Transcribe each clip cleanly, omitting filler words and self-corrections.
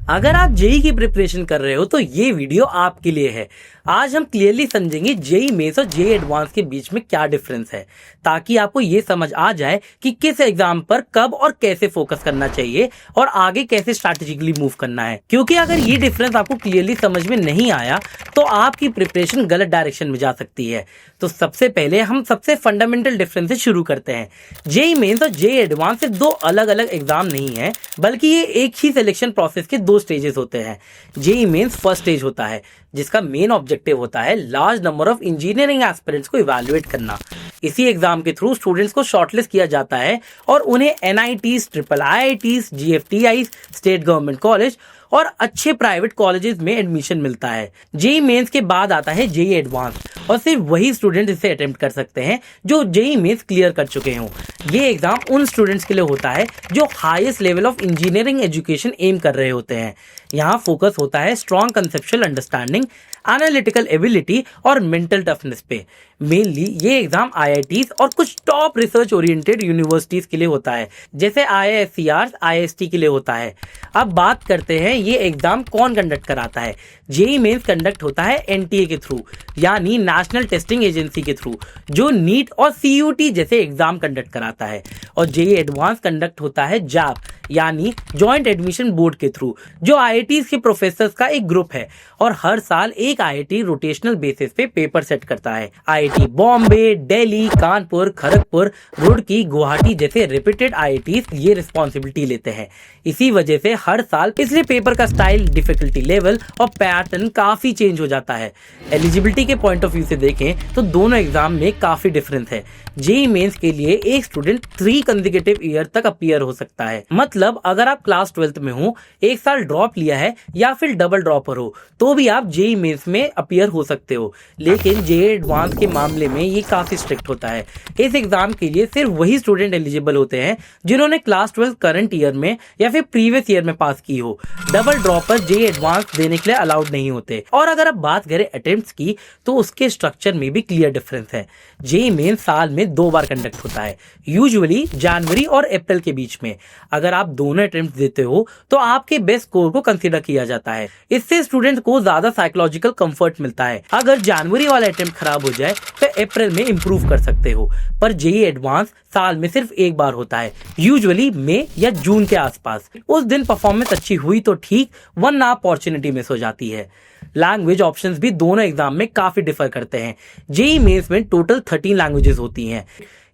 अगर आप जेई की प्रिपरेशन कर रहे हो तो ये वीडियो आपके लिए है। आज हम क्लियरली समझेंगे जेई मेंस और जेई एडवांस के बीच में क्या डिफरेंस है, ताकि आपको ये समझ आ जाए कि किस एग्जाम पर कब और कैसे फोकस करना चाहिए और आगे कैसे स्ट्रैटेजिकली मूव करना है। क्योंकि अगर ये डिफरेंस आपको क्लियरली समझ में नहीं आया तो आपकी प्रिपरेशन गलत डायरेक्शन में जा सकती है। तो सबसे पहले हम सबसे फंडामेंटल डिफरेंस से शुरू करते हैं। जेई मेंस और जेई एडवांस सिर्फ दो अलग अलग एग्जाम नहीं है, बल्कि ये एक ही सिलेक्शन प्रोसेस के दो स्टेजेस होते हैं। जेई मेंस फर्स्ट स्टेज होता है, जिसका मेन ऑब्जेक्टिव होता है large number of engineering aspirants को इवैल्यूएट करना। इसी एग्जाम के थ्रू स्टूडेंट्स को शॉर्टलिस्ट किया जाता है और उन्हें NITs, triple IITs, GFTIs, state government college और अच्छे प्राइवेट कॉलेजेस में एडमिशन मिलता है। जेई मेंस के बाद आता है जेई एडवांस और सिर्फ वही स्टूडेंट इसे अटेम्प्ट कर सकते हैं जो जेई मेंस क्लियर कर चुके हों। ये एग्जाम उन स्टूडेंट्स के लिए होता है जो highest level of engineering education aim कर रहे होते हैं। यहाँ फोकस होता है strong conceptual understanding, analytical ability और मेंटल टफनेस पे। मेनली ये एग्जाम आईआईटीज और कुछ टॉप रिसर्च ओरिएंटेड यूनिवर्सिटीज के लिए होता है, जैसे आईआईएससीआर, आईएसटी के लिए होता है। अब बात करते हैं ये एग्जाम कौन कंडक्ट कराता है। जेई मेंस कंडक्ट होता है एनटीए के थ्रू, यानी नेशनल टेस्टिंग एजेंसी के थ्रू, जो नीट और सीयूटी जैसे एग्जाम कंडक्ट कराता है। और जेई एडवांस कंडक्ट होता है जैप, यानी जॉइंट एडमिशन बोर्ड के थ्रू, जो आईआईटीज के प्रोफेसर्स का एक ग्रुप है और हर साल एक आईआईटी रोटेशनल बेसिस पे पेपर सेट करता है। आईआईटी बॉम्बे, दिल्ली, कानपुर, खड़गपुर, रुड़की, गुवाहाटी जैसे रिपीटेड आईआईटीज ये रिस्पॉन्सिबिलिटी लेते हैं। इसी वजह से हर साल इसलिए पेपर का स्टाइल, डिफिकल्टी लेवल और पैटर्न काफी चेंज हो जाता है। एलिजिबिलिटी के पॉइंट ऑफ व्यू से देखें तो दोनों एग्जाम में काफी डिफरेंस है। जेई मेंस के लिए एक स्टूडेंट 3 कंसेक्यूटिव ईयर तक अपीयर हो सकता है। मतलब अगर आप क्लास 12th में हो, एक साल ड्रॉप लिया है या फिर डबल ड्रॉपर हो, तो भी आप जेई मेंस में अपीयर हो सकते हो। लेकिन जेई एडवांस के मामले में ये काफी स्ट्रिक्ट होता है। इस एग्जाम के लिए सिर्फ वही स्टूडेंट एलिजिबल होते हैं जिन्होंने क्लास 12 करंट ईयर में या फिर प्रीवियस ईयर में पास की हो। डबल ड्रॉपर जेई एडवांस देने के लिए अलाउड नहीं होते। और अगर आप बात करें अटेम्प्ट्स की, तो उसके स्ट्रक्चर में भी क्लियर डिफरेंस है। जेई मेंस साल में 2 बार कंडक्ट होता है, यूजुअली जनवरी और अप्रैल के बीच में। अगर आप दोनों अटेम्प्ट देते हो तो आपके बेस्ट स्कोर को कंसीडर किया जाता है। इससे स्टूडेंट को ज्यादा साइकोलॉजिकल कंफर्ट मिलता है। अगर जनवरी वाला अटेम्प्ट खराब हो जाए तो अप्रैल में इंप्रूव कर सकते हो। पर जेई एडवांस साल में सिर्फ एक बार होता है, यूजुअली मई या जून के आसपास। उस दिन परफॉर्मेंस अच्छी हुई तो ठीक, वरना अपॉर्चुनिटी मिस हो जाती है। लैंग्वेज ऑप्शंस भी दोनों एग्जाम में काफी डिफर करते हैं। जेई मेंस में टोटल 13 लैंग्वेजेस होती हैं,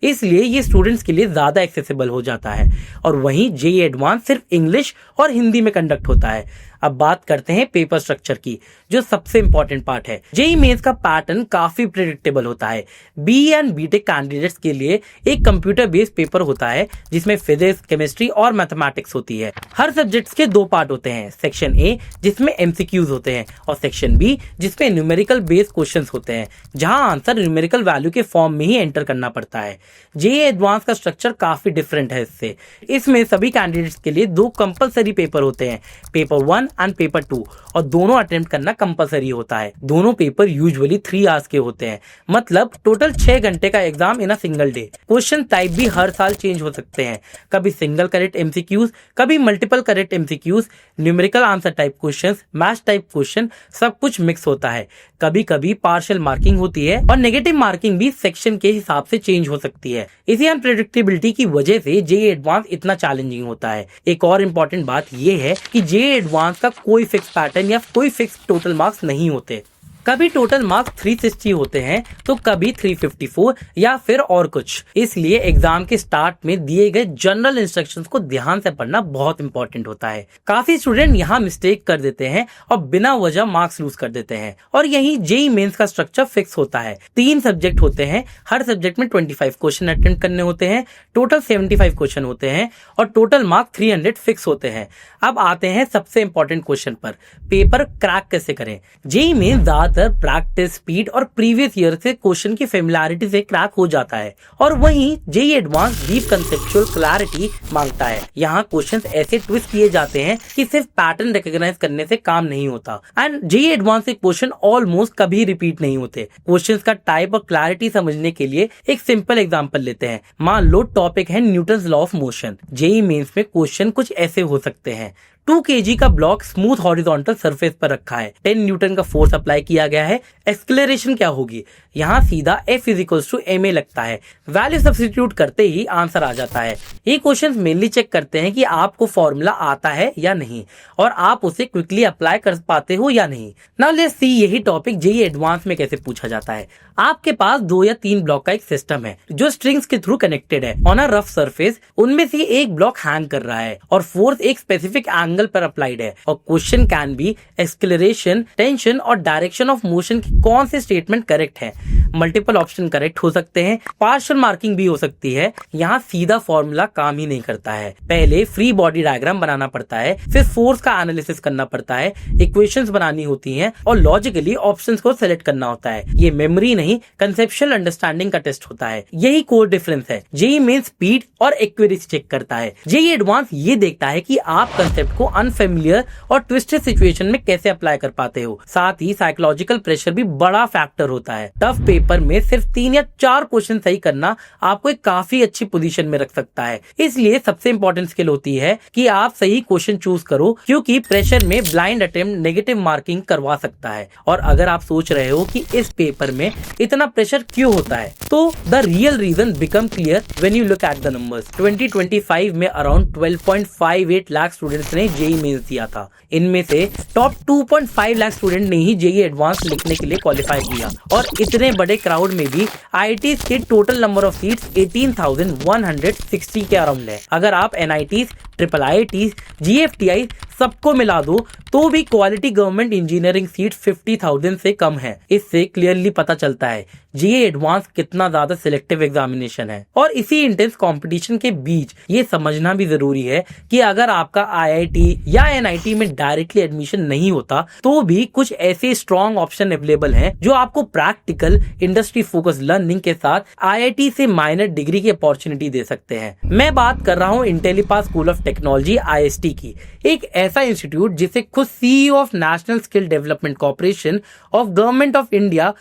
इसलिए ये स्टूडेंट्स के लिए ज्यादा एक्सेसिबल हो जाता है। और वहीं जेई एडवांस सिर्फ इंग्लिश और हिंदी में कंडक्ट होता है। अब बात करते हैं पेपर स्ट्रक्चर की, जो सबसे इंपॉर्टेंट पार्ट है। जेई मेंस का पैटर्न काफी प्रेडिक्टेबल होता है। बी एंड बीटेक कैंडिडेट्स के लिए एक कंप्यूटर बेस्ड पेपर होता है, जिसमें फिजिक्स, केमिस्ट्री और मैथमेटिक्स होती है। हर सब्जेक्ट्स के 2 पार्ट होते हैं, सेक्शन ए जिसमें एमसीक्यूज होते हैं और सेक्शन बी जिसमें न्यूमेरिकल बेस्ड क्वेश्चंस होते हैं, जहां आंसर न्यूमेरिकल वैल्यू के फॉर्म में ही एंटर करना पड़ता है। जेई एडवांस का स्ट्रक्चर काफी डिफरेंट है इससे। इसमें सभी कैंडिडेट्स के लिए 2 कंपलसरी पेपर होते हैं, पेपर 1 एंड पेपर 2, और दोनों अटेम्प्ट करना कंपलसरी होता है। दोनों पेपर यूजुअली 3 आवर्स के होते हैं, मतलब टोटल 6 घंटे का exam in a single day. Question type भी हर साल चेंज हो सकते हैं, कभी सिंगल करेक्ट एमसीक्यूज, कभी multiple correct MCQs, numerical answer type questions, maths type question, सब कुछ मिक्स होता है। कभी कभी पार्शियल मार्किंग होती है और नेगेटिव मार्किंग भी सेक्शन के हिसाब से चेंज हो सकती है। इसी अनप्रेडिक्टेबिलिटी की वजह से जेई एडवांस इतना चैलेंजिंग होता है। एक और इम्पोर्टेंट बात यह है कि जेई एडवांस का कोई फिक्स पैटर्न या कोई फिक्स टोटल मार्क्स नहीं होते। कभी टोटल मार्क्स 360 होते हैं तो कभी 354 या फिर और कुछ। इसलिए एग्जाम के स्टार्ट में दिए गए जनरल इंस्ट्रक्शंस को ध्यान से पढ़ना बहुत इंपॉर्टेंट होता है। काफी स्टूडेंट यहाँ मिस्टेक कर देते हैं और बिना वजह मार्क्स लूज कर देते हैं। और यही जेई मेंस का स्ट्रक्चर फिक्स होता है। 3 सब्जेक्ट होते हैं, हर सब्जेक्ट में 25 क्वेश्चन अटेम्प्ट करने होते हैं, टोटल 75 क्वेश्चन होते हैं और टोटल मार्क 300 फिक्स होते हैं। अब आते हैं सबसे इंपॉर्टेंट क्वेश्चन पर, पेपर क्रैक कैसे करें। जेई मेंस प्रैक्टिस, स्पीड और प्रीवियस ईयर से क्वेश्चन की फेमिलियरिटी से क्रैक हो जाता है। और वहीं JEE Advance deep conceptual clarity मांगता है। यहाँ क्वेश्चंस ऐसे ट्विस्ट किए जाते हैं कि सिर्फ पैटर्न रिकॉग्नाइज करने से काम नहीं होता। एंड जेई एडवांस के क्वेश्चन ऑलमोस्ट कभी रिपीट नहीं होते। क्वेश्चंस का टाइप और क्लैरिटी समझने के लिए एक सिंपल एग्जांपल लेते हैं। मान लो टॉपिक है Newton's law of motion. JEE Mains में क्वेश्चन कुछ ऐसे हो सकते हैं, 2 kg का ब्लॉक स्मूथ हॉरिजॉन्टल सरफेस पर रखा है, 10 न्यूटन का फोर्स अप्लाई किया गया है। एक्सेलरेशन क्या होगी? यहाँ सीधा F = ma लगता है। वैल्यू सब्स्टिट्यूट करते ही आंसर आ जाता है। ये क्वेश्चंस मेनली चेक करते हैं कि आपको फॉर्मूला आता है या नहीं और आप उसे क्विकली अप्लाई कर पाते हो या नहीं। नाउ लेट्स सी यही टॉपिक जेईई एडवांस में कैसे पूछा जाता है। आपके पास 2 या 3 ब्लॉक का एक सिस्टम है जो स्ट्रिंग्स के थ्रू कनेक्टेड है ऑन अ रफ सरफेस। उनमें से एक ब्लॉक हैंग कर रहा है और फोर्स एक स्पेसिफिक एंगल पर अप्लाइड है और question can be acceleration, tension और डायरेक्शन ऑफ मोशन की कौन से स्टेटमेंट करेक्ट है। मल्टीपल ऑप्शन करेक्ट हो सकते हैं, पार्शियल मार्किंग भी हो सकती है। यहाँ सीधा फॉर्मूला काम ही नहीं करता है। पहले फ्री बॉडी डायग्राम बनाना पड़ता है, फिर फोर्स का एनालिसिस करना पड़ता है, इक्वेशंस बनानी होती हैं और लॉजिकली ऑप्शंस को सेलेक्ट करना होता है। ये मेमोरी नहीं, कंसेप्चुअल अंडरस्टैंडिंग का टेस्ट होता है। यही कोर डिफरेंस है। जेईई मेंस स्पीड और एक्यूरेसी चेक करता है, जेईई एडवांस ये देखता है कि आप कंसेप्ट को अनफेमिलियर और ट्विस्टेड सिचुएशन में कैसे अप्लाई कर पाते हो। साथ ही साइकोलॉजिकल प्रेशर भी बड़ा फैक्टर होता है। टफ पेपर में सिर्फ 3 या 4 क्वेश्चन सही करना आपको एक काफी अच्छी पोजीशन में रख सकता है। इसलिए सबसे इंपॉर्टेंट स्किल होती है कि आप सही क्वेश्चन चूज करो, क्योंकि प्रेशर में ब्लाइंड अटेम्प्ट नेगेटिव मार्किंग करवा सकता है। और अगर आप सोच रहे हो कि इस पेपर में इतना प्रेशर क्यों होता है, तो the real reason become clear when you look at the numbers. 2025 में अराउंड 12.58 लाख स्टूडेंट्स ने जेईई मेंस दिया था। इनमें से टॉप 2.5 लाख स्टूडेंट ने ही जेईई एडवांस लिखने के लिए क्वालिफाई किया और इतने बड़े क्राउड में भी आईआईटीज के टोटल नंबर ऑफ सीट्स 18,160 के अराउंड है। अगर आप एनआईटीज, ट्रिपल आईआईटीज, जीएफटीआई सबको मिला दो तो भी क्वालिटी गवर्नमेंट इंजीनियरिंग सीट 50,000 से कम है। इससे क्लियरली पता चलता है जेईई एडवांस कितना ज्यादा सिलेक्टिव एग्जामिनेशन है। और इसी इंटेंस कंपटीशन के बीच ये समझना भी जरूरी है कि अगर आपका आईआईटी या एनआईटी में डायरेक्टली एडमिशन नहीं होता तो भी कुछ ऐसे स्ट्रॉन्ग ऑप्शन अवेलेबल हैं जो आपको प्रैक्टिकल इंडस्ट्री फोकस लर्निंग के साथ आईआईटी से माइनर डिग्री की अपॉर्चुनिटी दे सकते हैं। मैं बात कर रहा हूँ Intellipaat school of technology IST की, एक ऐसा इंस्टीट्यूट जिसे खुद CEO of national skill development corporation of government of India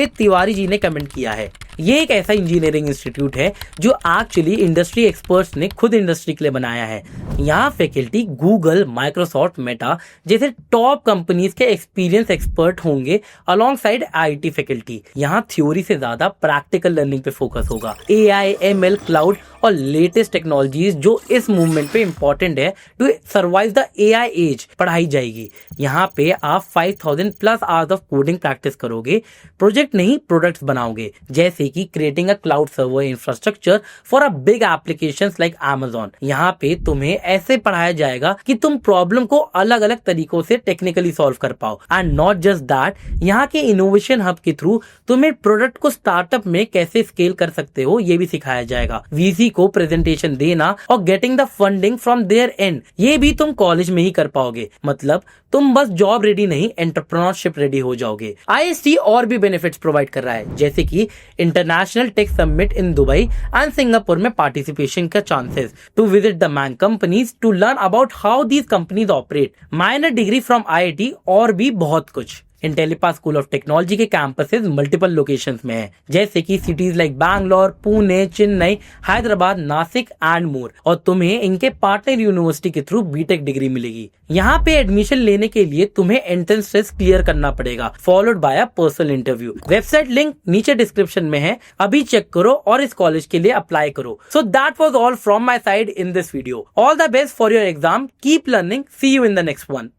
Tiwari ji ने कमेंट किया है। ये एक ऐसा इंजीनियरिंग इंस्टीट्यूट है जो एक्चुअली इंडस्ट्री एक्सपर्ट्स ने खुद इंडस्ट्री के लिए बनाया है। यहाँ फैकल्टी गूगल, माइक्रोसॉफ्ट, मेटा जैसे टॉप कंपनीज के एक्सपीरियंस एक्सपर्ट होंगे अलोंग साइड आईटी फैकल्टी। यहाँ थ्योरी से ज्यादा प्रैक्टिकल लर्निंग पे फोकस होगा। AI, ML, क्लाउड और लेटेस्ट टेक्नोलॉजीज जो इस मूवमेंट पे इंपॉर्टेंट है to survive the AI age पढ़ाई जाएगी। यहाँ पे आप 5,000+ आवर्स ऑफ कोडिंग प्रैक्टिस करोगे, प्रोजेक्ट नहीं प्रोडक्ट्स बनाओगे, जैसे कि creating a cloud server infrastructure for a big applications like Amazon। यहाँ पे तुम्हें ऐसे पढ़ाया जाएगा कि तुम प्रॉब्लम को अलग अलग तरीकों से टेक्निकली सॉल्व कर पाओ। एंड नॉट जस्ट दैट, यहाँ के इनोवेशन हब के थ्रू तुम्हें प्रोडक्ट को स्टार्टअप में कैसे स्केल कर सकते हो ये भी सिखाया जाएगा। VC को प्रेजेंटेशन देना और getting the funding from their end, ये भी तुम कॉलेज में ही कर पाओगे। मतलब तुम बस जॉब रेडी नहीं, एंटरप्रेन्योरशिप रेडी हो जाओगे। IST और भी बेनिफिट्स प्रोवाइड कर रहा है, जैसे कि international tech summit in Dubai and Singapore में पार्टिसिपेशन का chances, to visit the main companies to learn about how these companies operate, minor degree from IIT और भी बहुत कुछ। इंटेलीपास स्कूल ऑफ टेक्नोलॉजी के कैंपसेस मल्टीपल लोकेशंस में है, जैसे कि cities like Bangalore, Pune, Chennai, Hyderabad, Nashik and more. और तुम्हें इनके पार्टनर यूनिवर्सिटी के थ्रू बीटेक डिग्री मिलेगी। यहाँ पे एडमिशन लेने के लिए तुम्हें एंट्रेंस टेस्ट क्लियर करना पड़ेगा, followed by a personal interview. Website link नीचे डिस्क्रिप्शन में है, अभी चेक करो और इस कॉलेज के लिए अप्लाई करो। So that was all from my side in this video. All the best for your exam, keep learning, see you in the next one.